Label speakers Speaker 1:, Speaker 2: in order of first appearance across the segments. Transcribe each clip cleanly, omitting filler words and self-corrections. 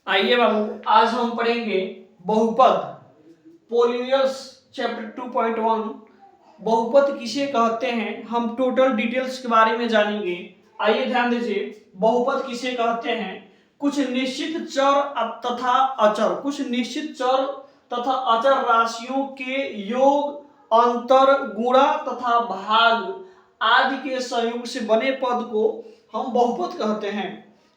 Speaker 1: आइए बाबू, आज हम पढ़ेंगे बहुपद, पोलिनियल्स चैप्टर 2.1। बहुपद किसे कहते हैं, हम टोटल डिटेल्स के बारे में जानेंगे। आइए ध्यान दीजिए, बहुपद किसे कहते हैं। कुछ निश्चित चर तथा अचर, कुछ निश्चित चर तथा अचर राशियों के योग, अंतर, गुणा तथा भाग आदि के संयोग से बने पद को हम बहुपद कहते हैं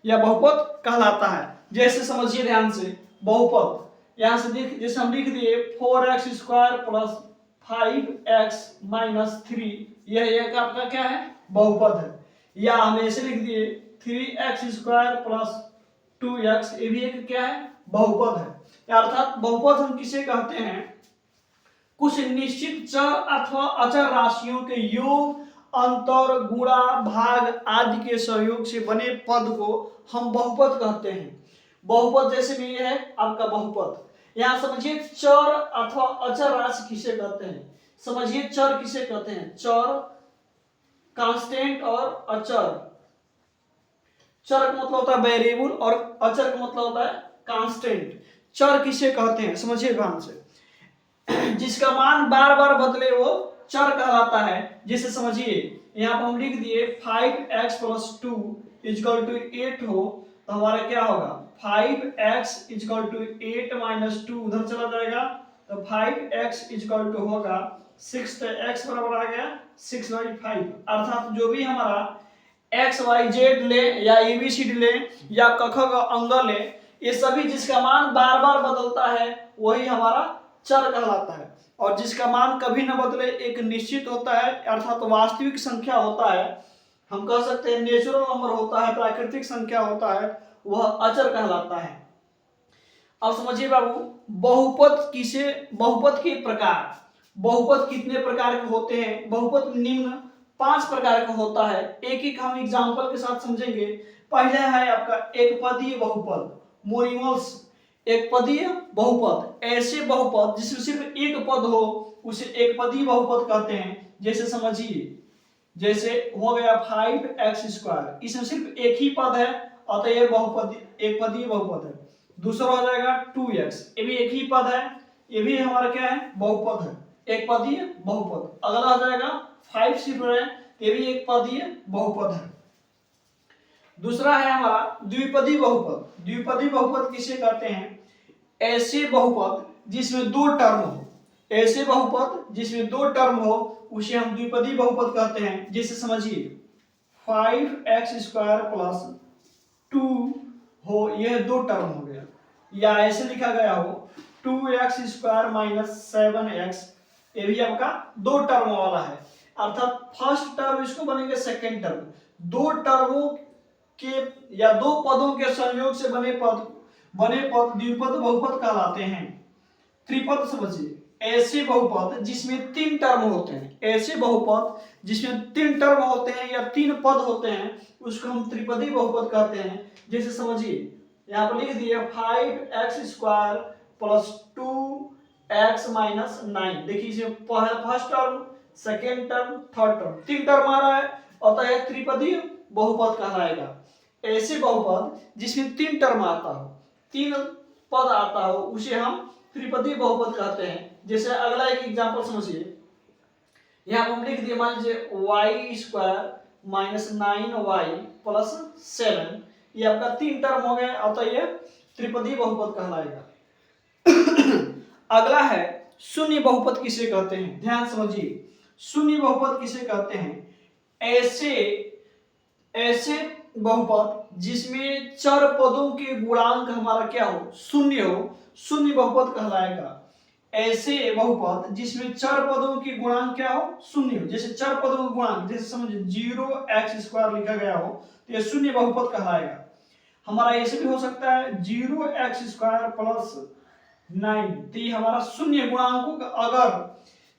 Speaker 1: या बहुपद कहलाता है। जैसे समझिए ध्यान से, बहुपद यहां से जैसे हम लिख दिए 4x² प्लस 5x माइनस 3, यह एक आपका क्या है, बहुपद है। या हम ऐसे लिख दिए 3x² प्लस 2x, ये भी एक क्या है, बहुपद है। अर्थात बहुपद हम किसे कहते हैं, कुछ निश्चित चर अथवा अचर राशियों के योग, अंतर, गुणा, भाग आदि के सहयोग से बने पद को हम बहुपद कहते हैं। बहुपद जैसे में यह है आपका बहुपद। यहां समझिए, चर अथवा अचर राशि किसे कहते हैं। समझिए, चर किसे कहते हैं, चर कांस्टेंट और अचर। चर का मतलब होता है वेरिएबल और अचर का मतलब होता है कांस्टेंट। चर किसे कहते हैं, समझिए ध्यान से, जिसका मान बार बार बदले वो चर कहलाता है। जैसे समझिए, यहाँ पर हम लिख दिए 5x प्लस 2 इजकल टू 8 हो, तो हमारा क्या होगा, 5x इजकल टू 8 माइनस 2 उधर चला जाएगा, तो 5x इजकल टू होगा 6, तो x बराबर आ गया 6/5। अर्थात जो भी हमारा एक्स वाई जेड ले या एबीसीडी ले या क ख ग अंग ले, ये सभी जिसका मान बार बार बदलता है वही हमारा चर कहलाता है। और जिसका मान कभी न बदले, एक निश्चित होता है, अर्थात वास्तविक संख्या होता है, हम कह सकते हैं नेचुरल नंबर होता है, प्राकृतिक संख्या होता है, वह अचर कहलाता है। अब समझिए बाबू, बहुपद किसे, बहुपद के प्रकार, बहुपद कितने प्रकार के होते हैं। बहुपद निम्न 5 प्रकार का होता है। एक एक हम एग्जांपल के साथ समझेंगे। पहले है आपका एक पदीय बहुपद, मोनिमल्स। एक पदीय बहुपद, ऐसे बहुपद जिसमें सिर्फ एक पद हो उसे एक पदीय बहुपद कहते हैं। जैसे समझिए, जैसे हो गया 5x², इसमें सिर्फ एक ही पद है, अतः यह बहुपद, एक पदीय बहुपद है। दूसरा हो जाएगा 2x, ये भी एक ही पद है, ये भी हमारा क्या है, बहुपद है, एक पदीय बहुपद। अगला हो जाएगा 5 ये भी एक पदीय बहुपद है। दूसरा है हमारा द्विपदी बहुपद। द्विपदी बहुपद किसे कहते हैं, ऐसे बहुपद जिसमें दो टर्म हो, ऐसे बहुपद जिसमें दो टर्म हो उसे हम द्विपदी बहुपद कहते हैं। जैसे समझिए 5x² प्लस 2 हो, यह दो टर्म हो गया, या ऐसे लिखा गया हो 2x² माइनस 7x, ये भी आपका दो टर्म वाला है। अर्थात फर्स्ट टर्म इसको बनेंगे सेकेंड टर्म। दो टर्मों के या दो पदों के संयोग से बने पद द्विपद बहुपद कहलाते हैं। त्रिपद समझिए, ऐसे बहुपद जिसमें 3 टर्म होते हैं, ऐसे बहुपद जिसमें 3 टर्म होते हैं या 3 पद होते हैं, उसको हम त्रिपदी बहुपद कहते हैं। जैसे समझिए, यहाँ पर लिख दिए 5x² प्लस 2x माइनस 9। देखिए, इसे first term, second term, third term, 3 term आ रहा है, अतः यह त्रिपदी बहुपद कहलाएगा। ऐसे बहुपद जिसमें 3 टर्म आता हो, 3 पद आता हो, उसे हम त्रिपदी बहुपद कहते हैं। जैसे अगला एक एग्जांपल समझिए, यहाँ हम लिख दिए, मान लीजिए y² माइनस 9y प्लस 7, ये आपका 3 टर्म हो गए, अतः ये त्रिपदी बहुपद कहलाएगा। अगला है शून्य बहुपद किसे कहते हैं, ध्यान समझिए, शून्य बहुपद किसे कहते हैं, ऐसे बहुपद जिसमें चर पदों के गुणांक हमारा क्या हो, शून्य हो, शून्य बहुपद कहलाएगा। ऐसे बहुपद जिसमें चर पदों के गुणांक क्या हो, शून्य हो। जैसे चर पदों के गुणांक, जैसे समझिए 0x² लिखा गया हो, तो यह शून्य बहुपद कहलाएगा। हमारा ऐसे भी हो सकता है 0x² प्लस 9, तो ये हमारा शून्य गुणांकों का, अगर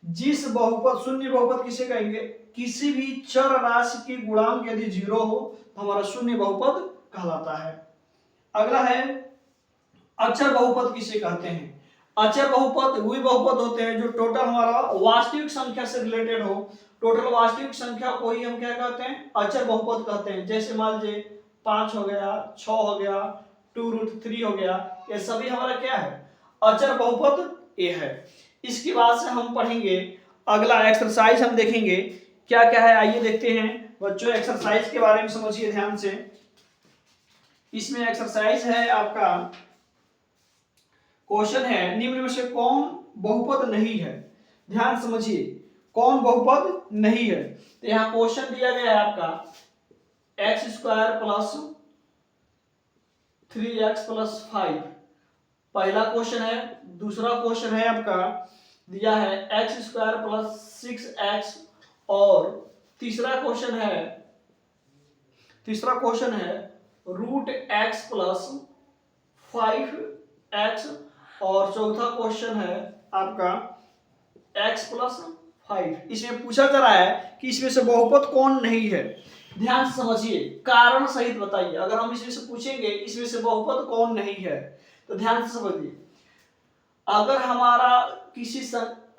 Speaker 1: जिस बहुपद, शून्य बहुपद किसे कहेंगे, किसी भी चर राशि के गुणांक यदि 0 हो तो हमारा शून्य बहुपद कहलाता है। अगला है अचर बहुपद किसे कहते हैं। अचर बहुपद वही बहुपद होते हैं जो टोटल हमारा वास्तविक संख्या से रिलेटेड हो। टोटल वास्तविक संख्या को ही हम क्या कहते हैं, अचर बहुपद कहते हैं। जैसे मान लीजिए 5 हो गया, 6 हो गया, 2√3 हो गया। ये सभी हमारा क्या है, अचर बहुपद ए है। इसके बाद से हम पढ़ेंगे अगला एक्सरसाइज, हम देखेंगे क्या क्या है। आइए देखते हैं बच्चों, एक्सरसाइज के बारे में समझिए ध्यान से। इसमें एक्सरसाइज है आपका, क्वेश्चन है निम्न में से कौन बहुपद नहीं है। ध्यान समझिए, कौन बहुपद नहीं है। तो यहाँ क्वेश्चन दिया गया है आपका x² प्लस 3x प्लस 5, पहला क्वेश्चन है। दूसरा क्वेश्चन है आपका दिया है x² प्लस 6x, और तीसरा क्वेश्चन है √x प्लस 5x, और चौथा क्वेश्चन है आपका x प्लस 5। इसमें पूछा जा रहा है कि इसमें से बहुपद कौन नहीं है। ध्यान से समझिए, कारण सहित बताइए। अगर हम इसमें से पूछेंगे इसमें से बहुपद कौन नहीं है, तो ध्यान से समझिए। अगर हमारा किसी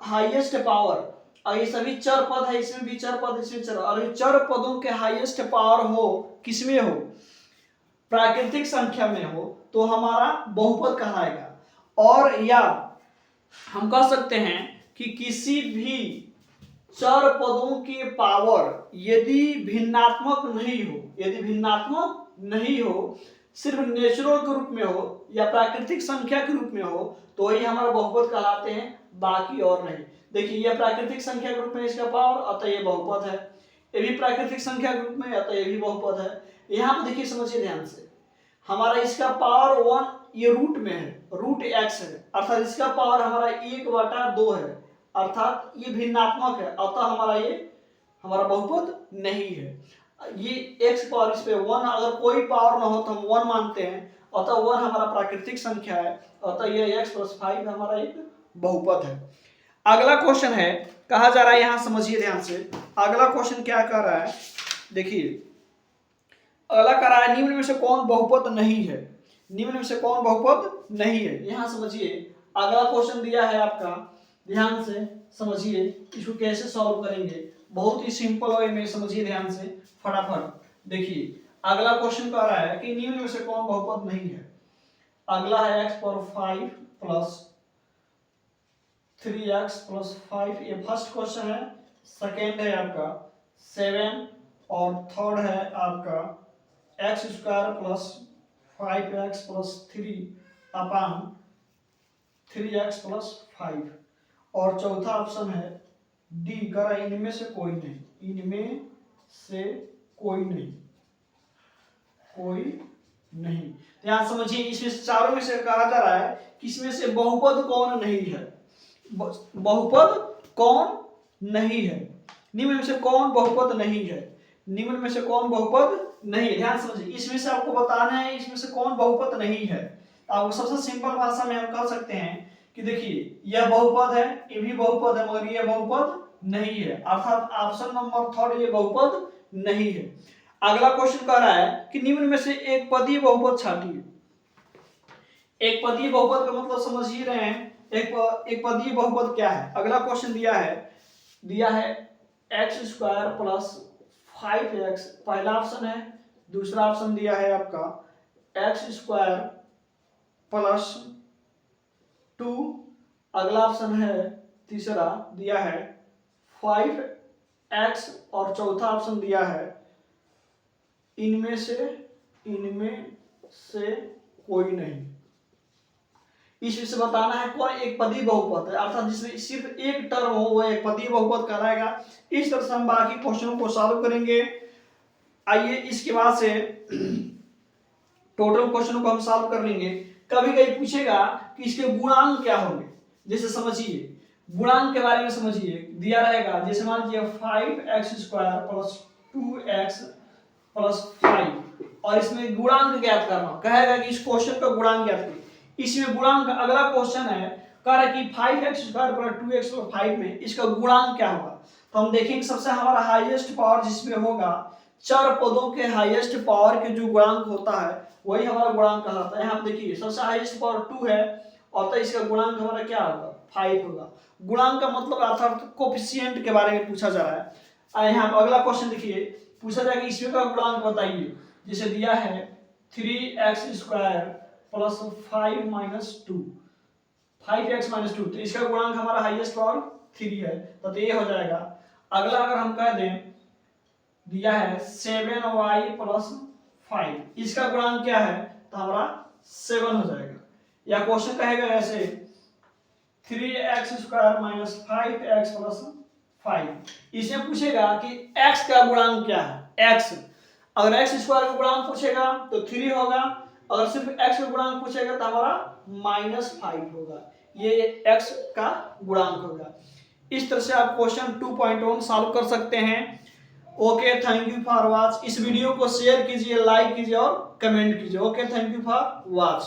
Speaker 1: हाईएस्ट पावर, ये सभी चर पद है, इसमें भी चर पद, इसमें चर, और चर पदों के हाईएस्ट पावर हो किसमें हो, प्राकृतिक संख्या में हो, तो हमारा बहुपद कहलाएगा। और या हम कह सकते हैं कि किसी भी चर पदों के पावर यदि भिन्नात्मक नहीं हो, सिर्फ नेचुरल के रूप में हो या प्राकृतिक संख्या के रूप में हो, तो ही हमारा बहुपद कहलाते हैं, बाकी और नहीं। देखिए, यह प्राकृतिक संख्या के रूप में इसका पावर, अतः ये बहुपद है। ये भी प्राकृतिक संख्या के रूप में, अतः ये भी बहुपद है। यहाँ पर देखिए, समझिए ध्यान से, हमारा इसका पावर 1 ये रूट में है, √x है, अर्थात इसका पावर हमारा 1/2 है, अर्थात ये भिन्नात्मक है, अतः हमारा बहुपद नहीं है। ये x पावर इस पे 1, अगर कोई पावर ना हो तो हम 1 मानते हैं, अतः 1 हमारा प्राकृतिक संख्या है, अतः ये x प्लस 5 हमारा एक बहुपद है। अगला क्वेश्चन है, कहा जा रहा है, यहां समझिए ध्यान से, अगला क्वेश्चन क्या कर रहा है, देखिए अगला कर रहा है निम्न में से कौन बहुपद नहीं है। निम्न में से कौन बहुपद नहीं है, यहां समझिए। अगला क्वेश्चन दिया है आपका, ध्यान से समझिए, इसको कैसे सॉल्व करेंगे, बहुत ही सिंपल वे में समझिए ध्यान से फटाफट। देखिए अगला क्वेश्चन कह रहा है कि निम्न में से कौन बहुपद नहीं है। अगला है x⁴ प्लस 3x प्लस 5, ये फर्स्ट क्वेश्चन है। सेकेंड है आपका 7, और थर्ड है आपका x² प्लस 5x प्लस 3 अपान 3x प्लस 5, और चौथा ऑप्शन है डी, करा इनमें से कोई नहीं। ध्यान समझिए, इसमें से चारों में से कहा जा रहा है कि इसमें से बहुपद कौन नहीं है, बहुपद कौन नहीं है। निम्न में से कौन बहुपद नहीं है, निम्न में से कौन बहुपद नहीं है। ध्यान समझिए, इसमें से आपको बताना है इसमें से कौन बहुपद नहीं है। आपको सबसे सिंपल भाषा में हम कह सकते हैं कि देखिए यह बहुपद है, ये भी बहुपद है, मगर यह बहुपद नहीं है, अर्थात ऑप्शन नंबर 3 ये बहुपद नहीं है। अगला क्वेश्चन कह रहा है कि निम्न में से एक पदीय बहुपद छांटिए। एक पदीय बहुपद का मतलब समझ ही रहे हैं, एक पदीय बहुपद क्या है। अगला क्वेश्चन दिया है x² प्लस 5x, पहला ऑप्शन है। दूसरा ऑप्शन दिया है आपका x² प्लस 2, अगला ऑप्शन है तीसरा दिया है 5x, और चौथा ऑप्शन दिया है इनमें से कोई नहीं। इसमें से बताना है कौन एक पदीय बहुपद है, अर्थात जिसमें सिर्फ एक टर्म हो वो एक पदीय बहुपद कहलाएगा। इस तरह से हम बाकी क्वेश्चनों को सॉल्व करेंगे। आइए इसके बाद से टोटल क्वेश्चनों को हम सॉल्व कर लेंगे। कभी कभी पूछेगा कि इसके गुणांक क्या होंगे, जैसे समझिए गुणांक के बारे में समझिए, दिया रहेगा जैसे मान लीजिए 5x² प्लस 2x प्लस 5, और इसमें गुणांक ज्ञात करना कहेगा कि इस क्वेश्चन का गुणांक ज्ञात करिए। इसमें गुणांक, अगला क्वेश्चन है कह रहा है कि 5x² प्लस 2x प्लस 5 में इसका गुणांक क्या होगा। तो हम देखेंगे सबसे हमारा हाईएस्ट पावर जिसमें होगा, चर पदों के हाईएस्ट पावर के जो गुणांक होता है वही हमारा गुणांक कहलाता है। यहाँ देखिए सबसे हाईएस्ट पावर 2 है, और तो इसका गुणांक हमारा क्या होगा, 5 होगा। गुणांक का मतलब अर्थात कोफिशिएंट के बारे में पूछा जा रहा है। यहाँ अगला क्वेश्चन देखिए, पूछा जाएगा इसमें का गुणांक बताइए, जैसे दिया है 3x² plus 5 minus 2, 5x minus 2, तो इसका गुणांक हमारा हाईएस्ट पावर 3 है, तो ये हो जाएगा। अगला अगर हम कह दें, दिया है 7y प्लस 5, इसका गुणांक क्या है, तो हमारा 7 हो जाएगा। या क्वेश्चन कहेगा ऐसे 3x square minus 5x plus 5, इसमें पूछेगा कि x का गुणांक क्या है, x, अगर x स्क्वायर का गुणांक पूछेगा तो 3 होगा, अगर सिर्फ x का गुणांक पूछेगा तो हमारा -5 होगा, ये x का गुणांक होगा। इस तरह से आप क्वेश्चन 2.1 सॉल्व कर सकते हैं। Okay, thank you for watch. इस वीडियो को शेयर कीजिए, लाइक कीजिए और कमेंट कीजिए। Okay, thank you for watch.